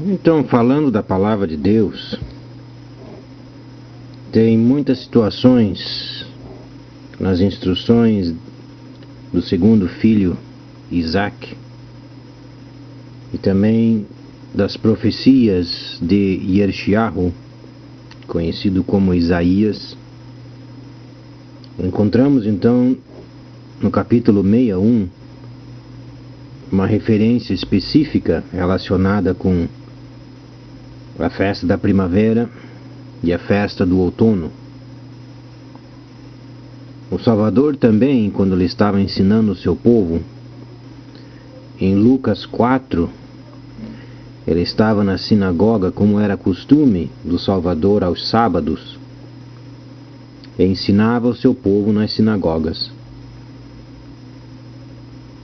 Então, falando da palavra de Deus, tem muitas situações nas instruções do segundo filho, Isaac, e também das profecias de Yeshayahu, conhecido como Isaías. Encontramos então no capítulo 61 uma referência específica relacionada com a festa da primavera e a festa do outono. O Salvador também, quando ele estava ensinando o seu povo, em Lucas 4, ele estava na sinagoga, como era costume do Salvador aos sábados, e ensinava o seu povo nas sinagogas.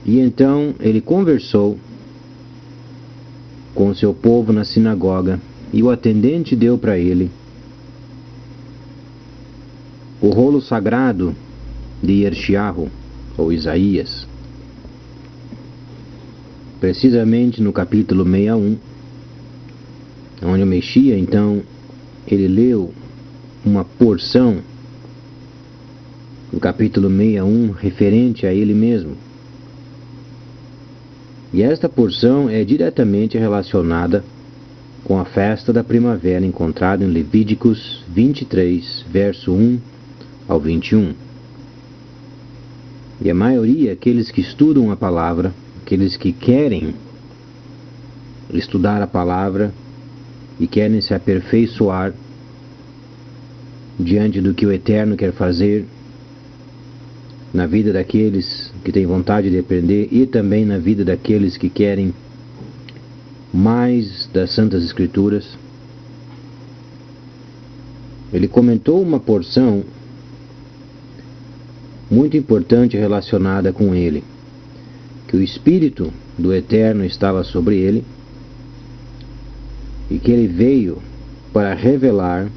E então ele conversou com o seu povo na sinagoga, e o atendente deu para ele o rolo sagrado de Yeshayahu, ou Isaías, precisamente no capítulo 61, onde o Messias, então, ele leu uma porção do capítulo 61 referente a ele mesmo. E esta porção é diretamente relacionada com a festa da primavera encontrada em Levíticos 23, verso 1 ao 21. E a maioria, aqueles que estudam a palavra, aqueles que querem estudar a palavra e querem se aperfeiçoar diante do que o Eterno quer fazer na vida daqueles que têm vontade de aprender e também na vida daqueles que querem mais das Santas Escrituras. Ele comentou uma porção muito importante relacionada com ele, que o Espírito do Eterno estava sobre ele e que ele veio para revelar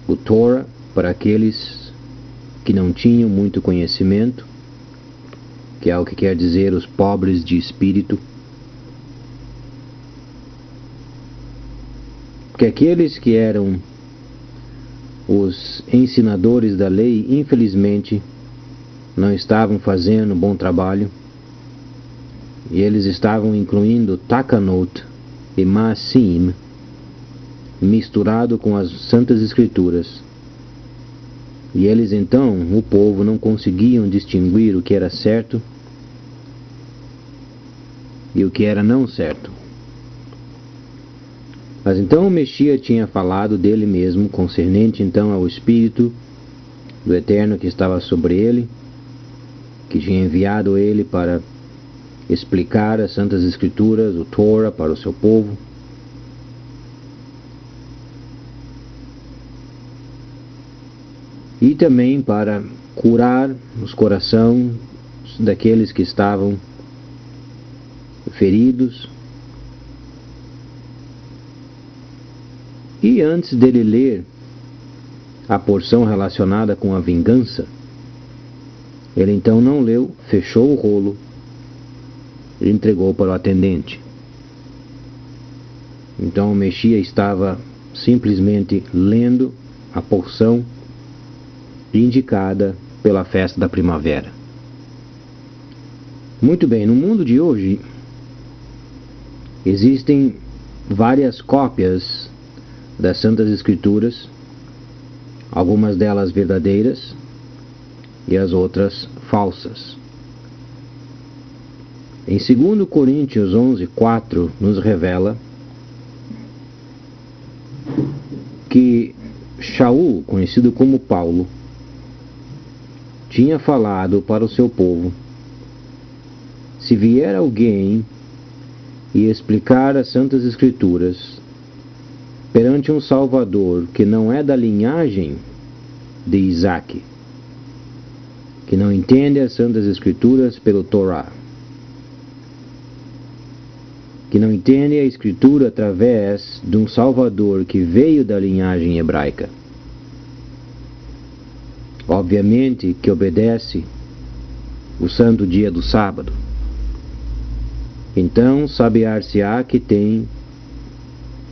o Torah para aqueles que não tinham muito conhecimento, que é o que quer dizer os pobres de espírito, que aqueles que eram os ensinadores da lei, infelizmente, não estavam fazendo um bom trabalho, e eles estavam incluindo Takanot e Maasim misturado com as Santas Escrituras. E eles então, o povo, não conseguiam distinguir o que era certo e o que era não certo. Mas então o Messias tinha falado dele mesmo, concernente então ao Espírito do Eterno que estava sobre ele, que tinha enviado ele para explicar as Santas Escrituras, o Torah, para o seu povo. E também para curar os corações daqueles que estavam feridos. E antes dele ler a porção relacionada com a vingança, ele então não leu, fechou o rolo e entregou para o atendente. Então o Messias estava simplesmente lendo a porção indicada pela festa da primavera. Muito bem, no mundo de hoje existem várias cópias das Santas Escrituras, algumas delas verdadeiras e as outras falsas. Em 2 Coríntios 11:4 nos revela que Shaul, conhecido como Paulo, tinha falado para o seu povo: se vier alguém e explicar as Santas Escrituras perante um Salvador que não é da linhagem de Isaac, que não entende as Santas Escrituras pelo Torá, que não entende a Escritura através de um Salvador que veio da linhagem hebraica, obviamente que obedece o santo dia do sábado, então saber-se-á que tem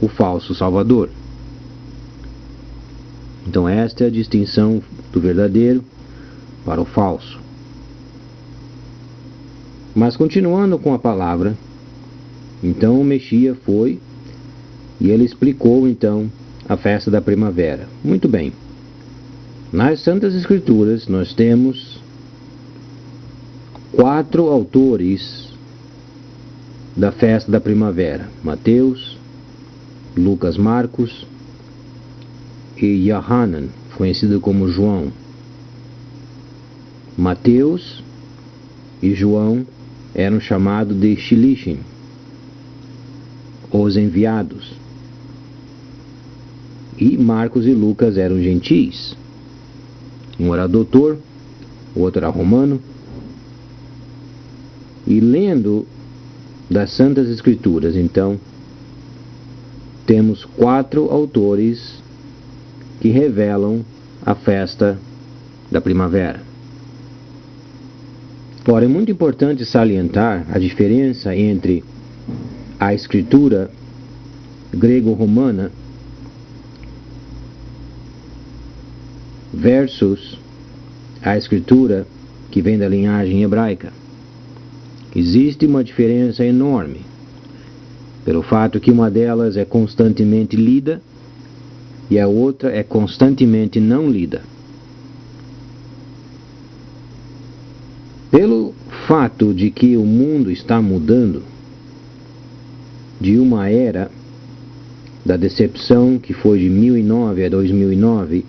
o falso Salvador. Então esta é a distinção do verdadeiro para o falso. Mas continuando com a palavra, então o Messias foi e ele explicou então a festa da primavera. Muito bem. Nas Santas Escrituras nós temos 4 autores da festa da primavera: Mateus, Lucas, Marcos e Yohanan, conhecido como João. Mateus e João eram chamados de Shilishim, os enviados. E Marcos e Lucas eram gentis. Um era doutor, o outro era romano. E lendo das Santas Escrituras, então, temos 4 autores que revelam a festa da primavera. Ora, é muito importante salientar a diferença entre a escritura grego-romana versus a escritura que vem da linhagem hebraica. Existe uma diferença enorme, pelo fato que uma delas é constantemente lida e a outra é constantemente não lida. Pelo fato de que o mundo está mudando de uma era da decepção que foi de 1009 a 2009,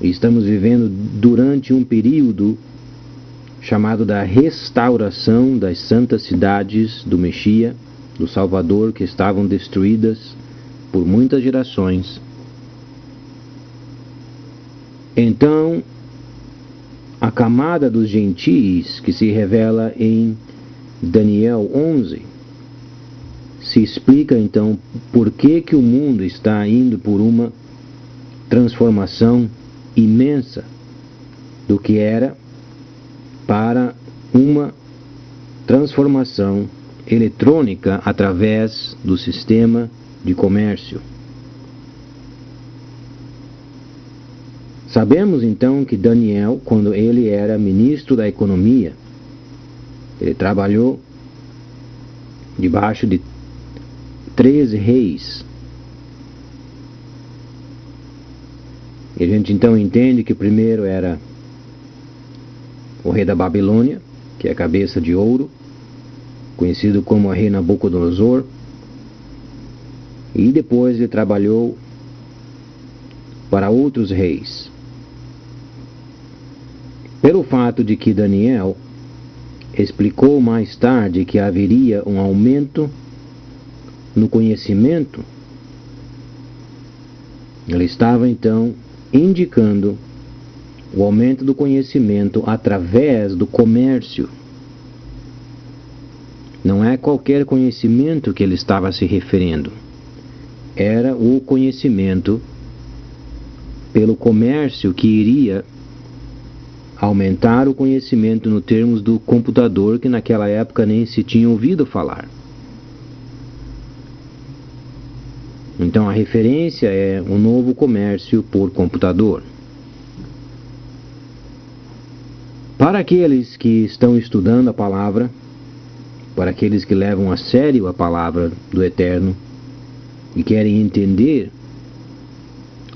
e estamos vivendo durante um período chamado da restauração das santas cidades do Messias, do Salvador, que estavam destruídas por muitas gerações. Então, a camada dos gentis, que se revela em Daniel 11, se explica então por que o mundo está indo por uma transformação imensa do que era para uma transformação eletrônica através do sistema de comércio. Sabemos então que Daniel, quando ele era ministro da economia, ele trabalhou debaixo de 13 reis. E a gente então entende que primeiro era o rei da Babilônia, que é a cabeça de ouro, conhecido como o rei Nabucodonosor, e depois ele trabalhou para outros reis. Pelo fato de que Daniel explicou mais tarde que haveria um aumento no conhecimento, ele estava então indicando o aumento do conhecimento através do comércio. Não é qualquer conhecimento que ele estava se referindo. Era o conhecimento pelo comércio que iria aumentar o conhecimento no termos do computador, que naquela época nem se tinha ouvido falar. Então a referência é um novo comércio por computador. Para aqueles que estão estudando a palavra, para aqueles que levam a sério a palavra do Eterno e querem entender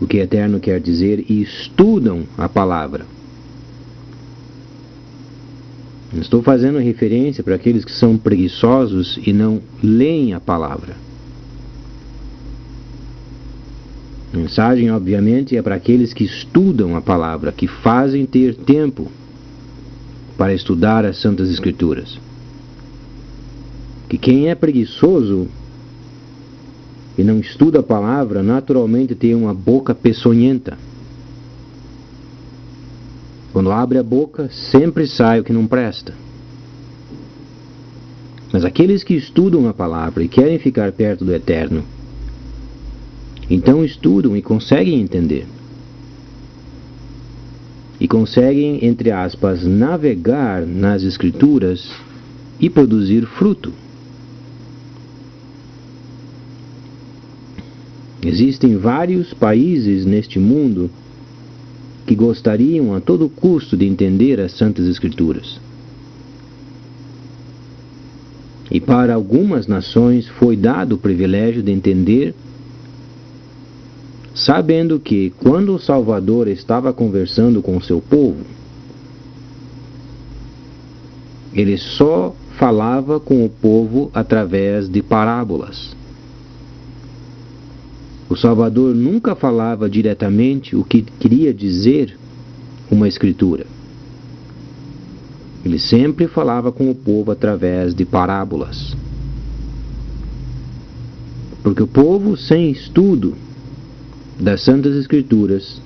o que o Eterno quer dizer e estudam a palavra. Não estou fazendo referência para aqueles que são preguiçosos e não leem a palavra. A mensagem, obviamente, é para aqueles que estudam a palavra, que fazem ter tempo para estudar as Santas Escrituras. Que quem é preguiçoso e não estuda a palavra, naturalmente tem uma boca peçonhenta. Quando abre a boca, sempre sai o que não presta. Mas aqueles que estudam a palavra e querem ficar perto do Eterno, então estudam e conseguem entender. E conseguem, entre aspas, navegar nas Escrituras e produzir fruto. Existem vários países neste mundo que gostariam a todo custo de entender as Santas Escrituras. E para algumas nações foi dado o privilégio de entender, sabendo que, quando o Salvador estava conversando com o seu povo, ele só falava com o povo através de parábolas. O Salvador nunca falava diretamente o que queria dizer uma escritura. Ele sempre falava com o povo através de parábolas. Porque o povo sem estudo das Santas Escrituras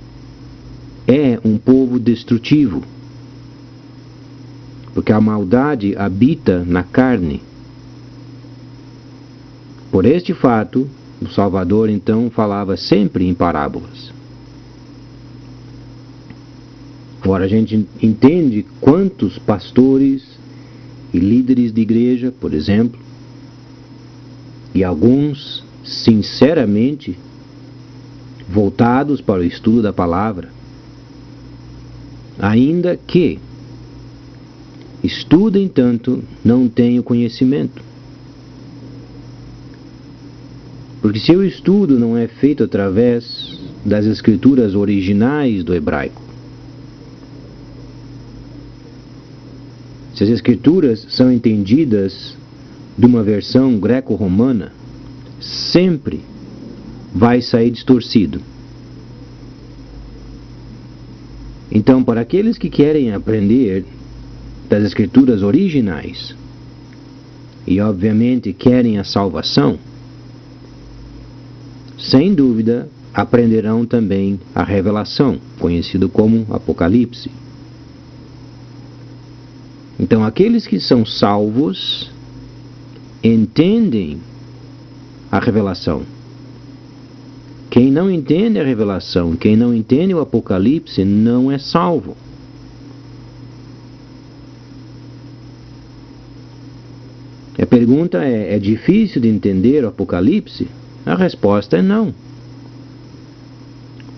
é um povo destrutivo. Porque a maldade habita na carne. Por este fato, o Salvador então falava sempre em parábolas. Agora a gente entende quantos pastores e líderes de igreja, por exemplo, e alguns sinceramente voltados para o estudo da palavra, ainda que estudem tanto, não têm o conhecimento. Porque se o estudo não é feito através das escrituras originais do hebraico, se as escrituras são entendidas de uma versão greco-romana, sempre vai sair distorcido. Então, para aqueles que querem aprender das escrituras originais e obviamente querem a salvação, sem dúvida aprenderão também a revelação, conhecido como Apocalipse. Então, aqueles que são salvos entendem a revelação. Quem não entende a revelação, quem não entende o Apocalipse, não é salvo. A pergunta é difícil de entender o Apocalipse? A resposta é não.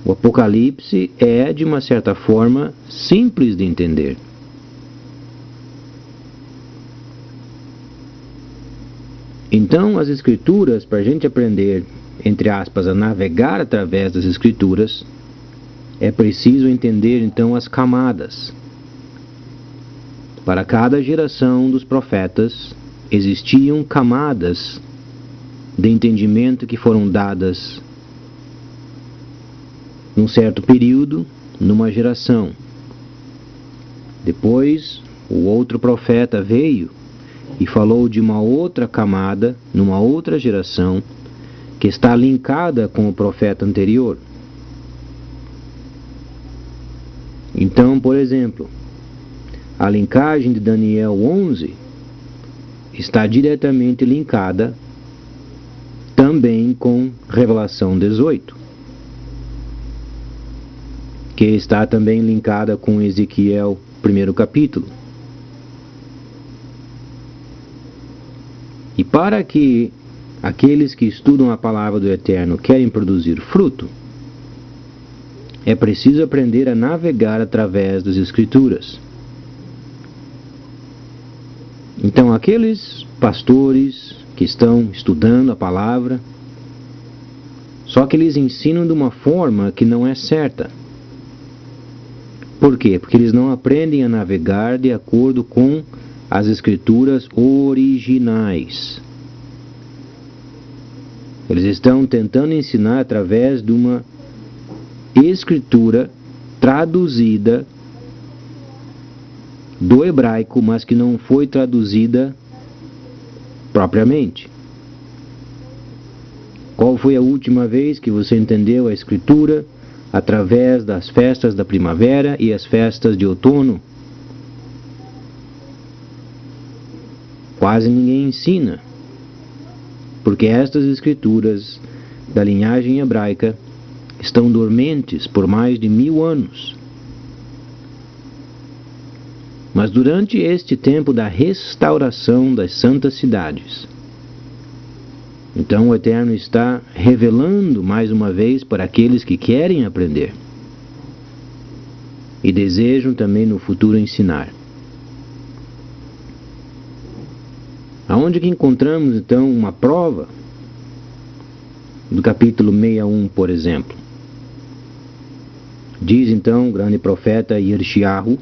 O Apocalipse é, de uma certa forma, simples de entender. Então, as Escrituras, para a gente aprender, entre aspas, a navegar através das Escrituras, é preciso entender, então, as camadas. Para cada geração dos profetas, existiam camadas de entendimento que foram dadas num certo período, numa geração. Depois, o outro profeta veio e falou de uma outra camada, numa outra geração, que está linkada com o profeta anterior. Então, por exemplo, a linkagem de Daniel 11 está diretamente linkada também com Revelação 18, que está também linkada com Ezequiel, 1º capítulo. E para que aqueles que estudam a palavra do Eterno querem produzir fruto, é preciso aprender a navegar através das Escrituras. Então, aqueles pastores que estão estudando a palavra, só que eles ensinam de uma forma que não é certa. Por quê? Porque eles não aprendem a navegar de acordo com as escrituras originais. Eles estão tentando ensinar através de uma escritura traduzida do hebraico, mas que não foi traduzida propriamente. Qual foi a última vez que você entendeu a escritura através das festas da primavera e as festas de outono? Quase ninguém ensina, porque estas escrituras da linhagem hebraica estão dormentes por mais de 1000 anos. Mas durante este tempo da restauração das santas cidades, Então o Eterno está revelando mais uma vez para aqueles que querem aprender e desejam também no futuro ensinar. Aonde que encontramos então uma prova do capítulo 61, por exemplo? Diz então o grande profeta Yirmiyahu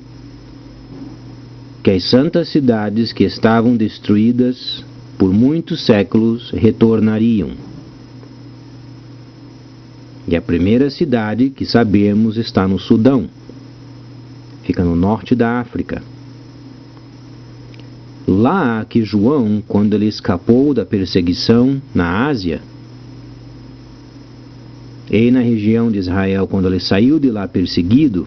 que as santas cidades que estavam destruídas por muitos séculos retornariam. E a primeira cidade que sabemos está no Sudão, fica no norte da África. Lá que João, quando ele escapou da perseguição na Ásia, e na região de Israel, quando ele saiu de lá perseguido,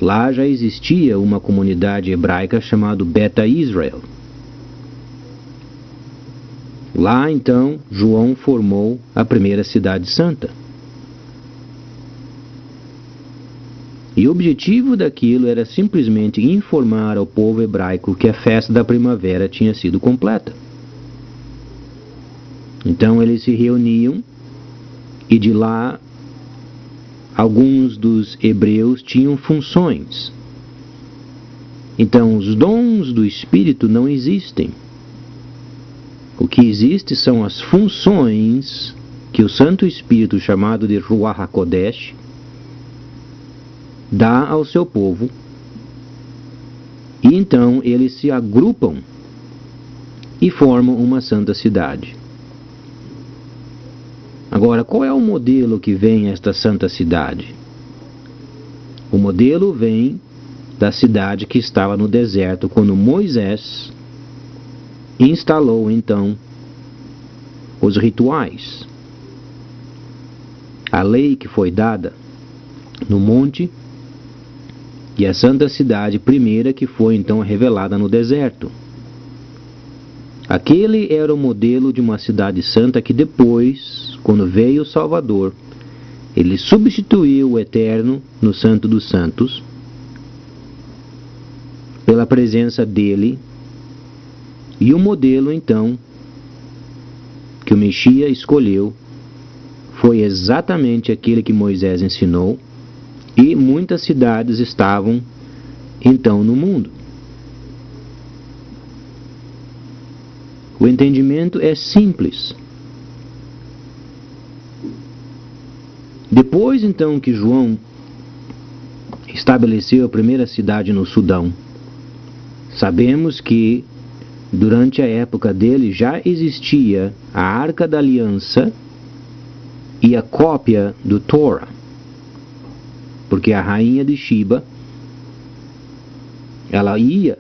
lá já existia uma comunidade hebraica chamada Beta Israel. Lá então João formou a primeira cidade santa. E o objetivo daquilo era simplesmente informar ao povo hebraico que a festa da primavera tinha sido completa. Então eles se reuniam e de lá alguns dos hebreus tinham funções. Então os dons do Espírito não existem. O que existe são as funções que o Santo Espírito, chamado de Ruach HaKodesh, dá ao seu povo, e então eles se agrupam e formam uma santa cidade. Agora, qual é o modelo que vem esta santa cidade? O modelo vem da cidade que estava no deserto, quando Moisés instalou então os rituais. A lei que foi dada no monte e a santa cidade primeira que foi então revelada no deserto. Aquele era o modelo de uma cidade santa que depois, quando veio o Salvador, ele substituiu o Eterno no Santo dos Santos pela presença dele. E o modelo, então, que o Messias escolheu foi exatamente aquele que Moisés ensinou, e muitas cidades estavam, então, no mundo. O entendimento é simples. Depois, então, que João estabeleceu a primeira cidade no Sudão, sabemos que durante a época dele já existia a Arca da Aliança e a cópia do Torah, porque a rainha de Sheba, ela ia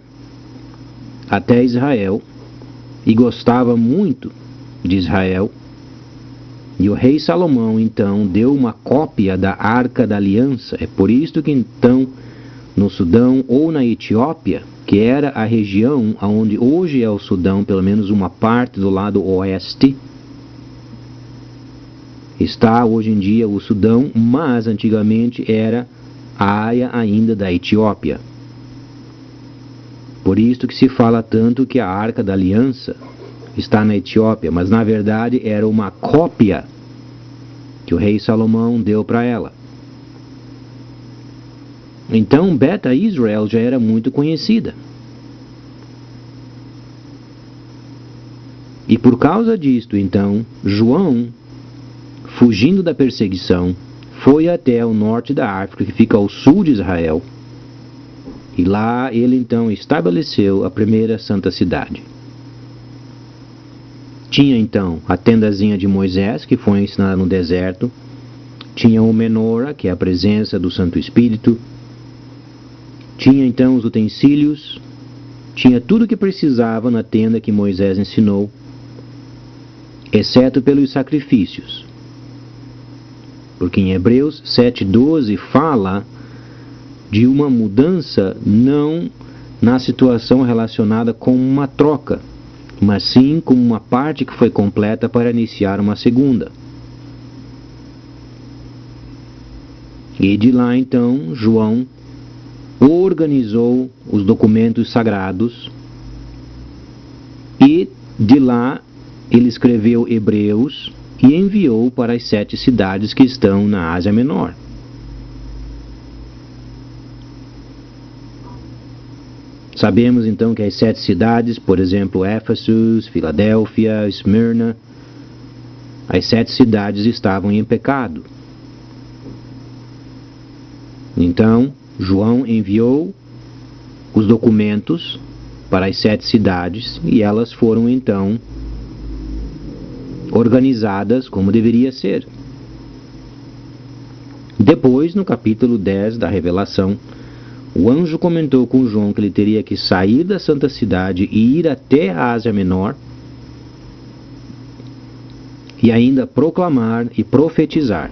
até Israel e gostava muito de Israel, e o rei Salomão então deu uma cópia da Arca da Aliança. É por isso que então no Sudão ou na Etiópia, que era a região onde hoje é o Sudão, pelo menos uma parte do lado oeste, está hoje em dia o Sudão, mas antigamente era a área ainda da Etiópia. Por isso que se fala tanto que a Arca da Aliança está na Etiópia, mas na verdade era uma cópia que o rei Salomão deu para ela. Então Beta Israel já era muito conhecida. E por causa disto, então, João, fugindo da perseguição, foi até o norte da África, que fica ao sul de Israel, e lá ele então estabeleceu a primeira santa cidade. Tinha então a tendazinha de Moisés, que foi ensinada no deserto, tinha o menora, que é a presença do Santo Espírito, tinha então os utensílios, tinha tudo o que precisava na tenda que Moisés ensinou, exceto pelos sacrifícios. Porque em Hebreus 7:12 fala de uma mudança não na situação relacionada com uma troca, mas sim como uma parte que foi completa para iniciar uma segunda. E de lá então João organizou os documentos sagrados, e de lá ele escreveu Hebreus e enviou para as 7 cidades que estão na Ásia Menor. Sabemos então que as 7 cidades, por exemplo, Éfeso, Filadélfia, Esmirna, as 7 cidades estavam em pecado. Então, João enviou os documentos para as 7 cidades e elas foram então organizadas como deveria ser. Depois, no capítulo 10 da Revelação, o anjo comentou com João que ele teria que sair da santa cidade e ir até a Ásia Menor e ainda proclamar e profetizar.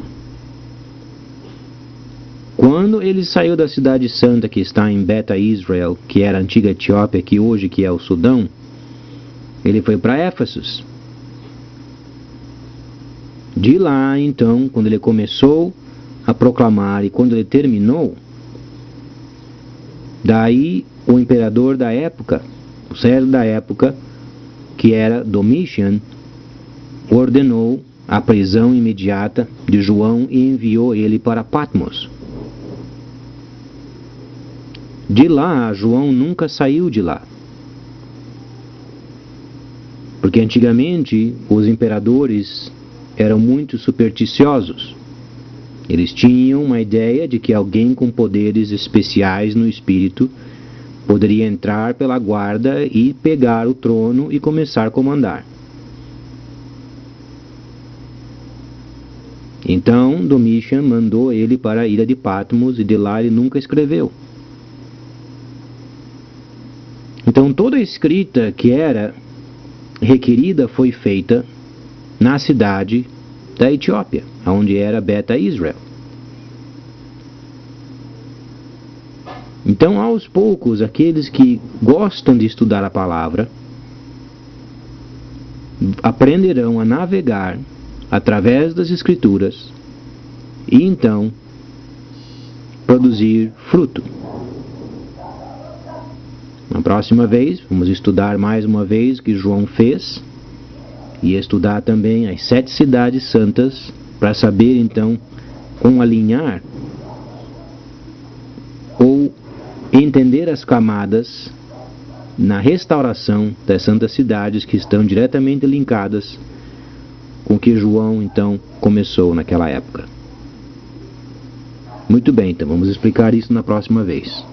Quando ele saiu da cidade santa que está em Beta Israel, que era a antiga Etiópia, que hoje que é o Sudão, ele foi para Éfeso. De lá, então, quando ele começou a proclamar e quando ele terminou, daí o imperador da época, o César da época, que era Domician, ordenou a prisão imediata de João e enviou ele para Patmos. De lá, João nunca saiu de lá. Porque antigamente os imperadores eram muito supersticiosos. Eles tinham uma ideia de que alguém com poderes especiais no espírito poderia entrar pela guarda e pegar o trono e começar a comandar. Então, Domician mandou ele para a ilha de Patmos e de lá ele nunca escreveu. Então, toda a escrita que era requerida foi feita na cidade da Etiópia, onde era Beta Israel. Então, aos poucos, aqueles que gostam de estudar a palavra aprenderão a navegar através das Escrituras e então produzir fruto. Na próxima vez, vamos estudar mais uma vez o que João fez e estudar também as 7 cidades santas para saber então como alinhar ou entender as camadas na restauração das santas cidades que estão diretamente linkadas com o que João então começou naquela época. Muito bem, então vamos explicar isso na próxima vez.